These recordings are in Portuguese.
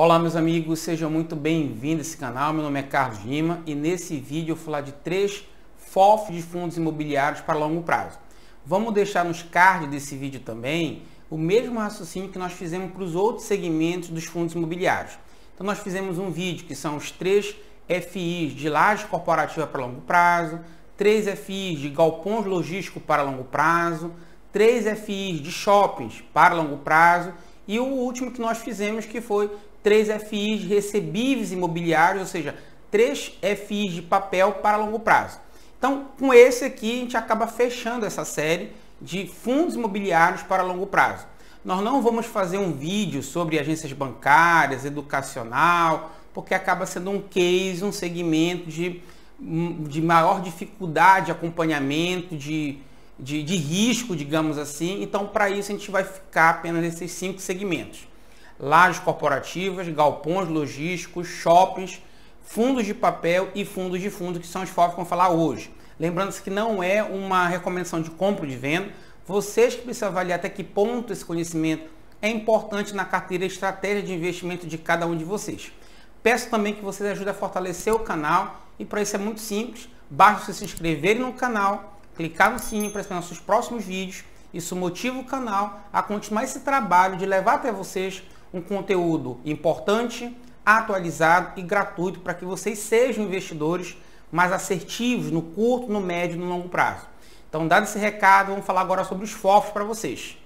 Olá meus amigos, sejam muito bem-vindos a esse canal. Meu nome é Carlos Lima e nesse vídeo eu vou falar de 3 FOFs de fundos imobiliários para longo prazo. Vamos deixar nos cards desse vídeo também o mesmo raciocínio que nós fizemos para os outros segmentos dos fundos imobiliários. Então nós fizemos um vídeo que são os 3 FIs de laje corporativa para longo prazo, 3 FIs de galpões logísticos para longo prazo, 3 FIs de shoppings para longo prazo e o último que nós fizemos que foi 3 FIs de recebíveis imobiliários, ou seja, 3 FIs de papel para longo prazo. Então, com esse aqui, a gente acaba fechando essa série de fundos imobiliários para longo prazo. Nós não vamos fazer um vídeo sobre agências bancárias, educacional, porque acaba sendo um case, um segmento de maior dificuldade de acompanhamento, de risco, digamos assim. Então, para isso, a gente vai ficar apenas nesses 5 segmentos. Lajes corporativas, galpões logísticos, shoppings, fundos de papel e fundos de fundo, que são os FOFs que vamos falar hoje. Lembrando-se que não é uma recomendação de compra ou de venda. Vocês que precisam avaliar até que ponto esse conhecimento é importante na carteira e estratégia de investimento de cada um de vocês. Peço também que vocês ajudem a fortalecer o canal e para isso é muito simples. Basta vocês se inscreverem no canal, clicar no sininho para receber nossos próximos vídeos. Isso motiva o canal a continuar esse trabalho de levar até vocês um conteúdo importante, atualizado e gratuito para que vocês sejam investidores mais assertivos no curto, no médio e no longo prazo. Então, dado esse recado, vamos falar agora sobre os FOFs para vocês.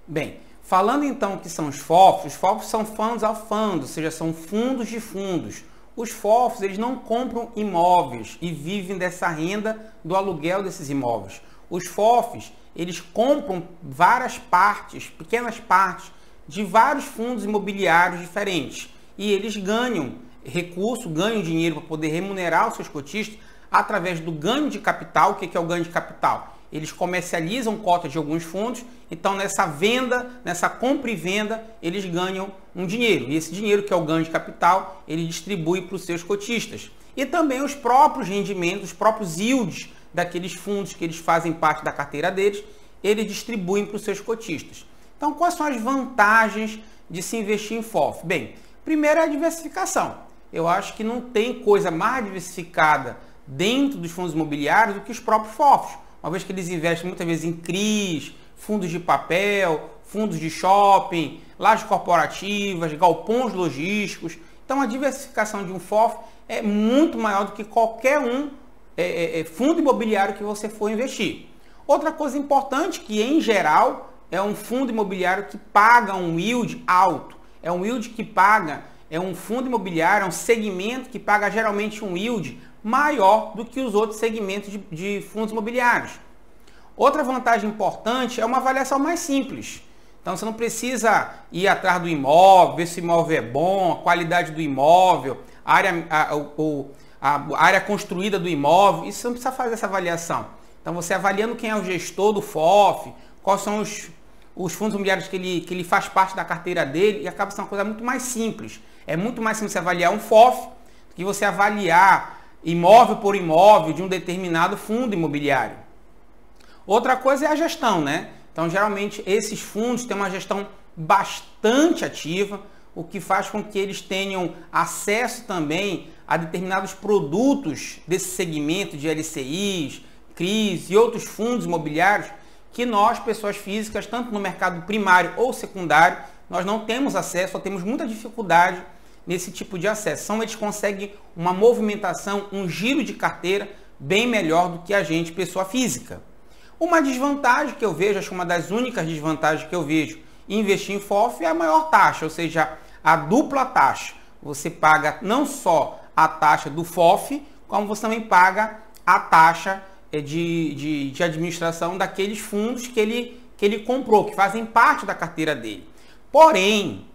Bem, falando então o que são os FOFs são funds of funds, ou seja, são fundos de fundos. Os FOFs, eles não compram imóveis e vivem dessa renda do aluguel desses imóveis. Os FOFs, eles compram várias partes, pequenas partes, de vários fundos imobiliários diferentes. E eles ganham recurso, ganham dinheiro para poder remunerar os seus cotistas através do ganho de capital. O que é o ganho de capital? Eles comercializam cotas de alguns fundos, então nessa venda, nessa compra e venda, eles ganham um dinheiro. E esse dinheiro, que é o ganho de capital, ele distribui para os seus cotistas. E também os próprios rendimentos, os próprios yields daqueles fundos que eles fazem parte da carteira deles, eles distribuem para os seus cotistas. Então, quais são as vantagens de se investir em FOF? Bem, primeiro é a diversificação. Eu acho que não tem coisa mais diversificada dentro dos fundos imobiliários do que os próprios FOFs. Uma vez que eles investem muitas vezes em CRIs, fundos de papel, fundos de shopping, lajes corporativas, galpões logísticos. Então, a diversificação de um FOF é muito maior do que qualquer fundo imobiliário que você for investir. Outra coisa importante que, em geral, é um fundo imobiliário que paga um yield alto. É um yield que paga, é um fundo imobiliário, é um segmento que paga geralmente um yield maior do que os outros segmentos de fundos imobiliários. Outra vantagem importante é uma avaliação mais simples. Então você não precisa ir atrás do imóvel, ver se o imóvel é bom, a qualidade do imóvel, a área construída do imóvel. Isso você não precisa fazer essa avaliação. Então você avaliando quem é o gestor do FOF, quais são os fundos imobiliários que ele faz parte da carteira dele, e acaba sendo uma coisa muito mais simples. É muito mais simples você avaliar um FOF do que você avaliar imóvel por imóvel de um determinado fundo imobiliário. Outra coisa é a gestão, né? Então, geralmente, esses fundos têm uma gestão bastante ativa, o que faz com que eles tenham acesso também a determinados produtos desse segmento de LCIs, CRIs e outros fundos imobiliários que nós, pessoas físicas, tanto no mercado primário ou secundário, nós não temos acesso, ou temos muita dificuldade nesse tipo de acesso. Então, eles conseguem uma movimentação, um giro de carteira bem melhor do que a gente, pessoa física. Uma desvantagem que eu vejo, acho que uma das únicas desvantagens que eu vejo em investir em FOF é a maior taxa, ou seja, a dupla taxa. Você paga não só a taxa do FOF, como você também paga a taxa de administração daqueles fundos que ele comprou, que fazem parte da carteira dele. Porém,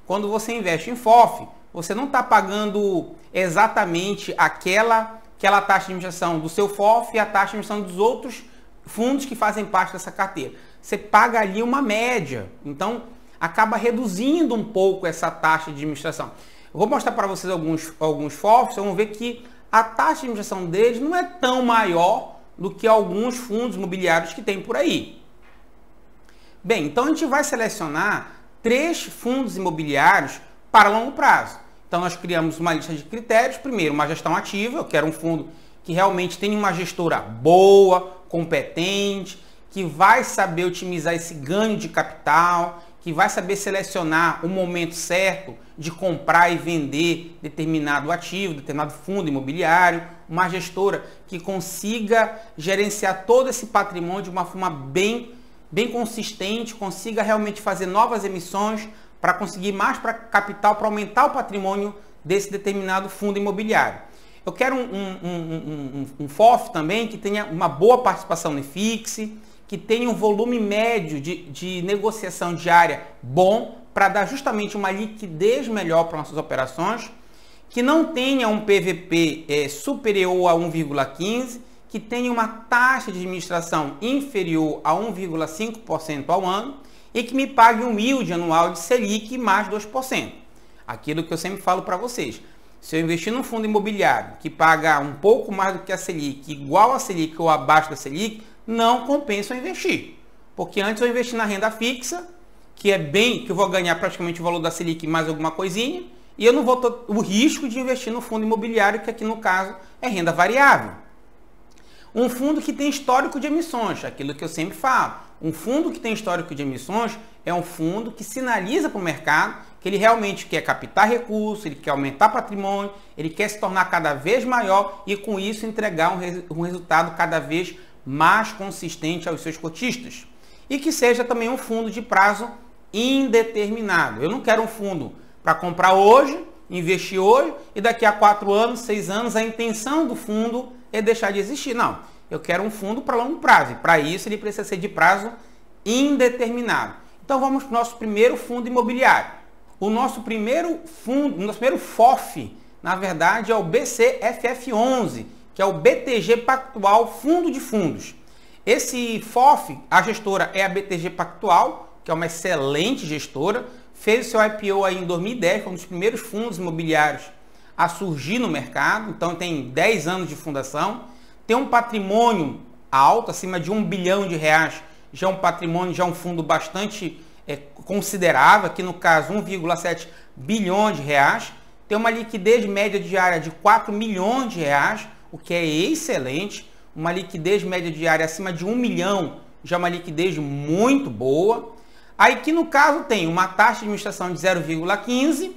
quando você investe em FOF, você não está pagando exatamente aquela taxa de administração do seu FOF e a taxa de administração dos outros fundos que fazem parte dessa carteira. Você paga ali uma média, então acaba reduzindo um pouco essa taxa de administração. Eu vou mostrar para vocês alguns FOFs, vamos ver que a taxa de administração deles não é tão maior do que alguns fundos imobiliários que tem por aí. Bem, então a gente vai selecionar 3 fundos imobiliários para longo prazo. Então nós criamos uma lista de critérios. Primeiro, uma gestão ativa. Eu quero um fundo que realmente tenha uma gestora boa, competente, que vai saber otimizar esse ganho de capital, que vai saber selecionar o momento certo de comprar e vender determinado ativo, determinado fundo imobiliário, uma gestora que consiga gerenciar todo esse patrimônio de uma forma bem consistente, consiga realmente fazer novas emissões para conseguir mais capital, para aumentar o patrimônio desse determinado fundo imobiliário. Eu quero um FOF também que tenha uma boa participação no IFIX, que tenha um volume médio de negociação diária bom, para dar justamente uma liquidez melhor para nossas operações, que não tenha um PVP superior a 1,15, que tenha uma taxa de administração inferior a 1,5% ao ano e que me pague um yield anual de Selic mais 2%. Aquilo que eu sempre falo para vocês. Se eu investir num fundo imobiliário que paga um pouco mais do que a Selic, igual a Selic ou abaixo da Selic, não compensa eu investir. Porque antes eu investi na renda fixa, que eu vou ganhar praticamente o valor da Selic mais alguma coisinha, e eu não vou ter o risco de investir no fundo imobiliário, que aqui no caso é renda variável. Um fundo que tem histórico de emissões, aquilo que eu sempre falo. Um fundo que tem histórico de emissões é um fundo que sinaliza para o mercado que ele realmente quer captar recursos, ele quer aumentar patrimônio, ele quer se tornar cada vez maior e com isso entregar um resultado cada vez mais consistente aos seus cotistas. E que seja também um fundo de prazo indeterminado. Eu não quero um fundo para comprar hoje, investir hoje e daqui a 4 anos, 6 anos a intenção do fundo é deixar de existir. Não, eu quero um fundo para longo prazo e para isso ele precisa ser de prazo indeterminado. Então vamos para o nosso primeiro fundo imobiliário. O nosso primeiro fundo, o nosso primeiro FOF, na verdade é o BCFF11, que é o BTG Pactual Fundo de Fundos. Esse FOF, a gestora é a BTG Pactual, que é uma excelente gestora, fez o seu IPO aí em 2010, foi um dos primeiros fundos imobiliários a surgir no mercado, então tem 10 anos de fundação, tem um patrimônio alto, acima de R$1 bilhão, já é um patrimônio, já é um fundo bastante considerável, aqui no caso 1,7 bilhões de reais, tem uma liquidez média diária de 4 milhões de reais, o que é excelente, uma liquidez média diária acima de 1 milhão, já é uma liquidez muito boa. Aí aqui no caso tem uma taxa de administração de 0,15,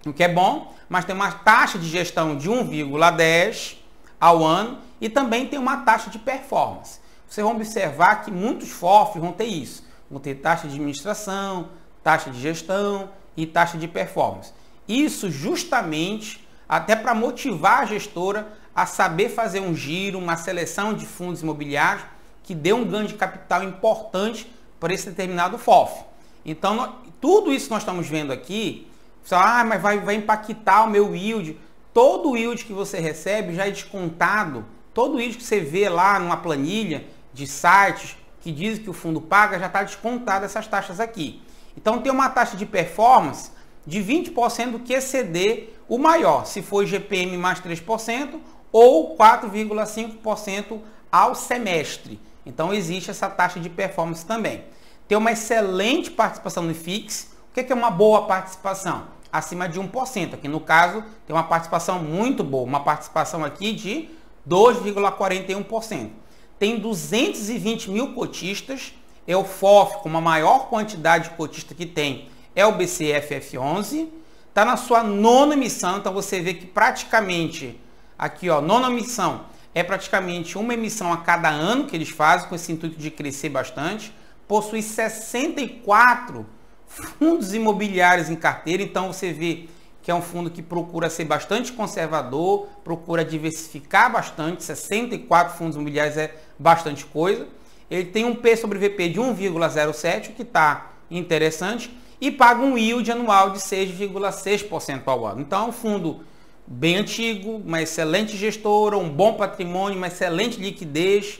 o que é bom, mas tem uma taxa de gestão de 1,10 ao ano e também tem uma taxa de performance. Vocês vão observar que muitos FOFs vão ter isso, vão ter taxa de administração, taxa de gestão e taxa de performance. Isso justamente até para motivar a gestora a saber fazer um giro, uma seleção de fundos imobiliários que dê um ganho de capital importante para esse determinado FOF. Então, tudo isso que nós estamos vendo aqui, você fala, mas vai impactar o meu yield. Todo o yield que você recebe já é descontado, todo o yield que você vê lá numa planilha de sites que dizem que o fundo paga, já está descontado essas taxas aqui. Então, tem uma taxa de performance de 20% do que exceder o maior, se for IGPM mais 3% ou 4,5% ao semestre. Então, existe essa taxa de performance também. Tem uma excelente participação no IFIX. O que é uma boa participação? Acima de 1%. Aqui no caso, tem uma participação muito boa. Uma participação aqui de 2,41%. Tem 220 mil cotistas. É o FOF com a maior quantidade de cotista que tem. É o BCFF11. Está na sua 9ª emissão. Então, você vê que praticamente, aqui ó, 9ª emissão, é praticamente uma emissão a cada ano que eles fazem, com esse intuito de crescer bastante. Possui 64 fundos imobiliários em carteira, então você vê que é um fundo que procura ser bastante conservador, procura diversificar bastante, 64 fundos imobiliários é bastante coisa. Ele tem um P sobre VP de 1,07, o que está interessante, e paga um yield anual de 6,6% ao ano. Então é um fundo bem antigo, uma excelente gestora, um bom patrimônio, uma excelente liquidez,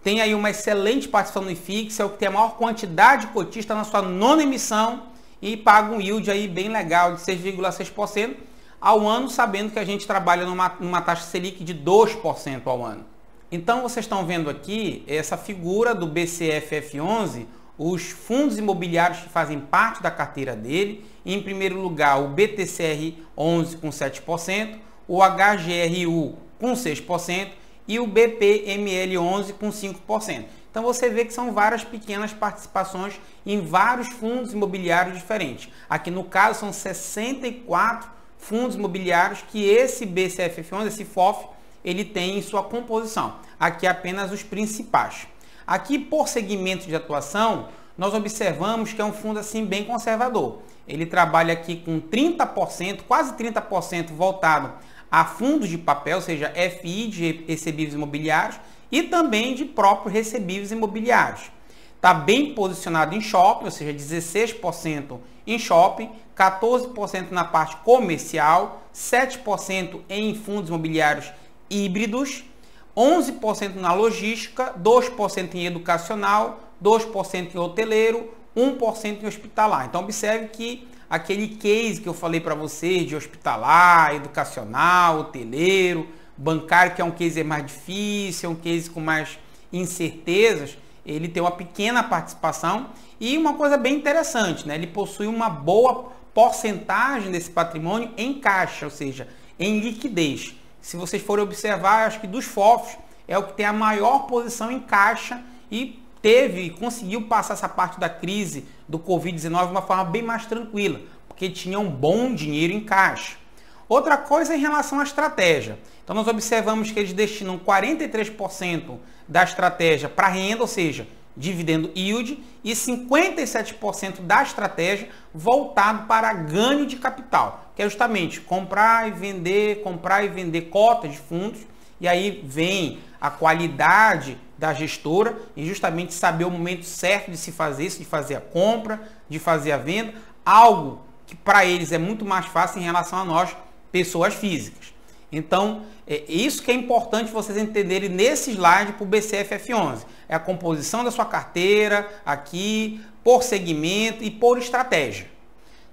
tem aí uma excelente participação no IFIX, é o que tem a maior quantidade de cotista na sua 9ª emissão e paga um yield aí bem legal de 6,6% ao ano, sabendo que a gente trabalha numa taxa Selic de 2% ao ano. Então vocês estão vendo aqui essa figura do BCFF11, os fundos imobiliários que fazem parte da carteira dele. Em primeiro lugar, o BTCR11 com 7%, o HGRU com 6% e o BPML11 com 5%. Então você vê que são várias pequenas participações em vários fundos imobiliários diferentes. Aqui no caso são 64 fundos imobiliários que esse BCFF11, esse FOF, ele tem em sua composição. Aqui apenas os principais. Aqui por segmento de atuação, nós observamos que é um fundo assim bem conservador. Ele trabalha aqui com 30%, quase 30% voltado a fundos de papel, ou seja, FI de recebíveis imobiliários e também de próprios recebíveis imobiliários. Está bem posicionado em shopping, ou seja, 16% em shopping, 14% na parte comercial, 7% em fundos imobiliários híbridos, 11% na logística, 2% em educacional, 2% em hoteleiro, 1% em hospitalar. Então observe que aquele case que eu falei para vocês de hospitalar, educacional, hoteleiro, bancário, que é um case mais difícil, é um case com mais incertezas, ele tem uma pequena participação e uma coisa bem interessante, né? Ele possui uma boa porcentagem desse patrimônio em caixa, ou seja, em liquidez. Se vocês forem observar, acho que dos FOFs é o que tem a maior posição em caixa e conseguiu passar essa parte da crise do Covid-19 de uma forma bem mais tranquila, porque tinha um bom dinheiro em caixa. Outra coisa é em relação à estratégia. Então nós observamos que eles destinam 43% da estratégia para renda, ou seja, dividendo yield, e 57% da estratégia voltado para ganho de capital, que é justamente comprar e vender cotas de fundos, e aí vem a qualidade da gestora e justamente saber o momento certo de se fazer isso, de fazer a compra, de fazer a venda, algo que para eles é muito mais fácil em relação a nós, pessoas físicas. Então, isso que é importante vocês entenderem nesse slide para o BCFF11. É a composição da sua carteira aqui, por segmento e por estratégia.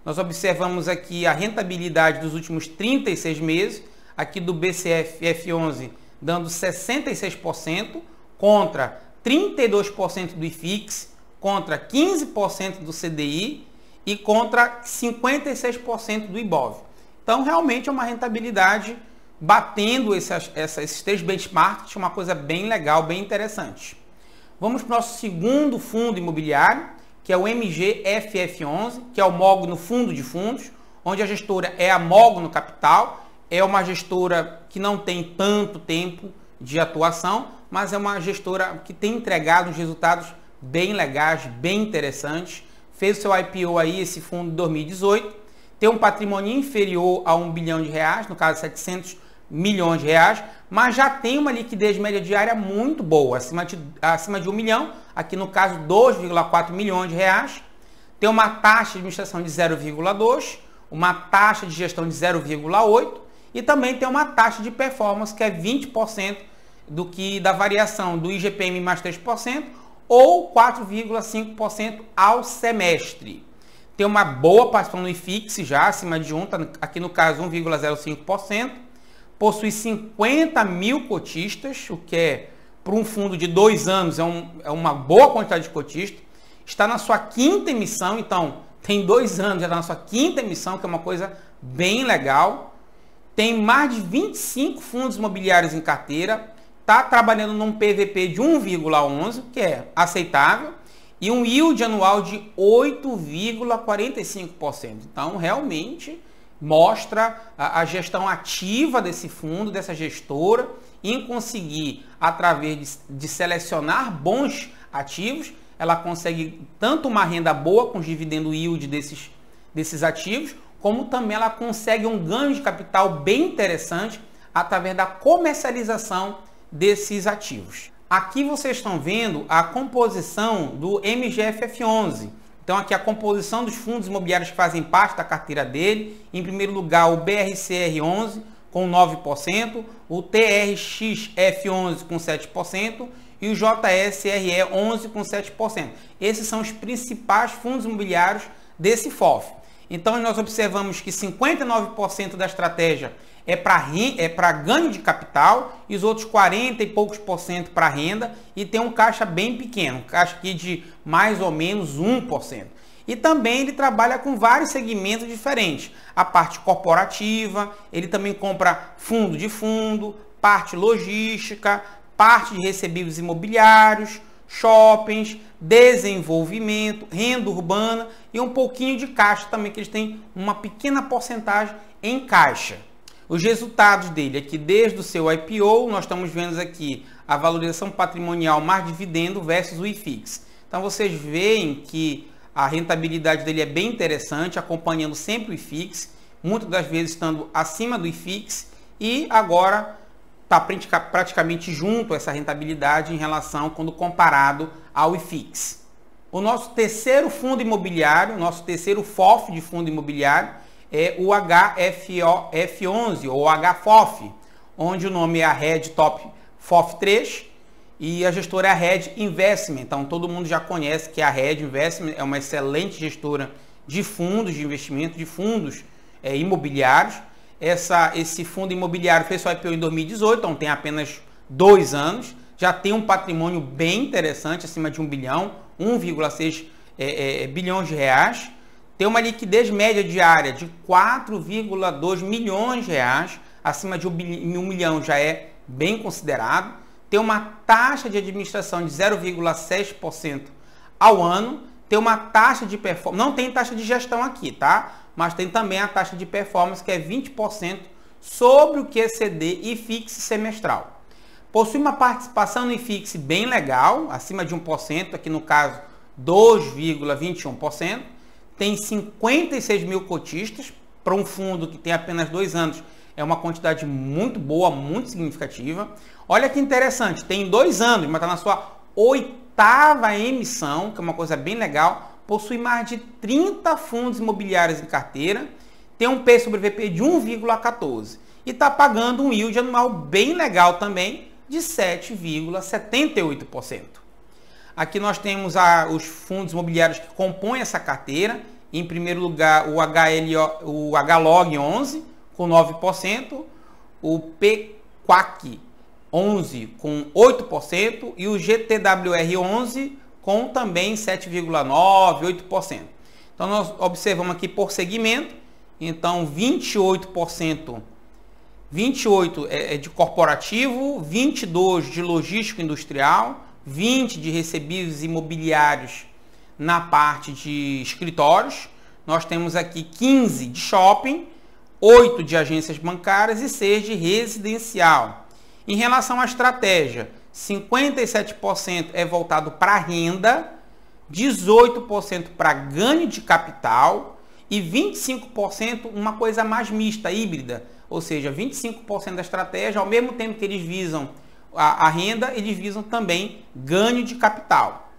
Nós observamos aqui a rentabilidade dos últimos 36 meses, aqui do BCFF11 dando 66%, contra 32% do IFIX, contra 15% do CDI e contra 56% do IBOV. Então, realmente é uma rentabilidade batendo esses três benchmarks, uma coisa bem legal, bem interessante. Vamos para o nosso segundo fundo imobiliário, que é o MGFF11, que é o Mogno Fundo de Fundos, onde a gestora é a Mogno Capital. É uma gestora que não tem tanto tempo de atuação, mas é uma gestora que tem entregado uns resultados bem legais, bem interessantes. Fez o seu IPO aí, esse fundo, em 2018. Tem um patrimônio inferior a R$1 bilhão, no caso 700 milhões de reais, mas já tem uma liquidez média diária muito boa, acima de R$1 milhão, aqui no caso 2,4 milhões de reais. Tem uma taxa de administração de 0,2, uma taxa de gestão de 0,8 e também tem uma taxa de performance que é 20% da variação do IGPM mais 3% ou 4,5% ao semestre. Tem uma boa participação no IFIX já, acima de 1, aqui no caso 1,05%. Possui 50 mil cotistas, o que é, para um fundo de 2 anos, é uma boa quantidade de cotistas. Está na sua 5ª emissão, então tem 2 anos, já está na sua 5ª emissão, que é uma coisa bem legal. Tem mais de 25 fundos imobiliários em carteira. Está trabalhando num PVP de 1,11, que é aceitável. E um yield anual de 8,45%. Então, realmente mostra a gestão ativa desse fundo, dessa gestora, em conseguir, através de selecionar bons ativos, ela consegue tanto uma renda boa com os dividendo yield desses ativos, como também ela consegue um ganho de capital bem interessante através da comercialização desses ativos. Aqui vocês estão vendo a composição do MGFF11. Então aqui a composição dos fundos imobiliários que fazem parte da carteira dele. Em primeiro lugar o BRCR11 com 9%, o TRXF11 com 7% e o JSRE11 com 7%. Esses são os principais fundos imobiliários desse FOF. Então nós observamos que 59% da estratégia é para ganho de capital e os outros 40 e poucos % para renda, e tem um caixa bem pequeno, um caixa aqui de mais ou menos 1%. E também ele trabalha com vários segmentos diferentes. A parte corporativa, ele também compra fundo de fundo, parte logística, parte de recebíveis imobiliários, shoppings, desenvolvimento, renda urbana e um pouquinho de caixa também, que eles têm uma pequena porcentagem em caixa. Os resultados dele aqui desde o seu IPO, nós estamos vendo aqui a valorização patrimonial mais dividendo versus o IFIX. Então vocês veem que a rentabilidade dele é bem interessante, acompanhando sempre o IFIX, muitas das vezes estando acima do IFIX, e agora está praticamente junto a essa rentabilidade em relação quando comparado ao IFIX. O nosso terceiro fundo imobiliário, nosso terceiro FOF de fundo imobiliário é o HFF11 ou HFOF, onde o nome é a Red Top FOF 3 e a gestora é a Red Investment. Então todo mundo já conhece que a Red Investment é uma excelente gestora de fundos de investimento, de fundos imobiliários. Esse fundo imobiliário fez seu IPO em 2018, então tem apenas 2 anos, já tem um patrimônio bem interessante, acima de 1 bilhão, 1,6 bilhões de reais, tem uma liquidez média diária de 4,2 milhões de reais, acima de 1 milhão já é bem considerado, tem uma taxa de administração de 0,6% ao ano, tem uma taxa de performance, não tem taxa de gestão aqui, tá? Mas tem também a taxa de performance, que é 20% sobre o QCD IFIX semestral. Possui uma participação no IFIX bem legal, acima de 1%, aqui no caso 2,21%. Tem 56 mil cotistas, para um fundo que tem apenas 2 anos, é uma quantidade muito boa, muito significativa. Olha que interessante, tem 2 anos, mas está na sua 8ª emissão, que é uma coisa bem legal. Possui mais de 30 fundos imobiliários em carteira, tem um P sobre VP de 1,14 e está pagando um yield anual bem legal também de 7,78%. Aqui nós temos os fundos imobiliários que compõem essa carteira. Em primeiro lugar, o HLOG 11 com 9%, o PQAC 11 com 8% e o GTWR 11 com também 7,9%, 8%. Então nós observamos aqui por segmento, então 28% é de corporativo, 22% de logístico industrial, 20% de recebíveis imobiliários na parte de escritórios. Nós temos aqui 15% de shopping, 8% de agências bancárias e 6% de residencial. Em relação à estratégia, 57% é voltado para renda, 18% para ganho de capital e 25% uma coisa mais mista, híbrida. Ou seja, 25% da estratégia, ao mesmo tempo que eles visam a renda, eles visam também ganho de capital.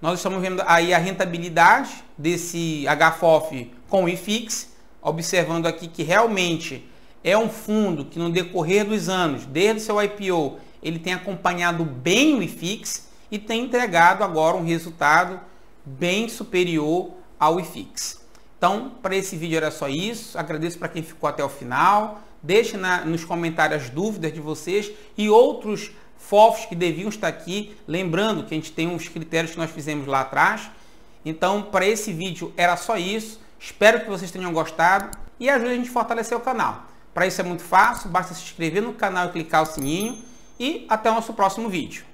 Nós estamos vendo aí a rentabilidade desse HFOF com o IFIX, observando aqui que realmente é um fundo que no decorrer dos anos, desde o seu IPO, ele tem acompanhado bem o IFIX e tem entregado agora um resultado bem superior ao IFIX. Então, para esse vídeo era só isso. Agradeço para quem ficou até o final. Deixe nos comentários as dúvidas de vocês e outros FOFs que deviam estar aqui. Lembrando que a gente tem uns critérios que nós fizemos lá atrás. Então, para esse vídeo era só isso. Espero que vocês tenham gostado e ajude a gente a fortalecer o canal. Para isso é muito fácil, basta se inscrever no canal e clicar o sininho. E até o nosso próximo vídeo.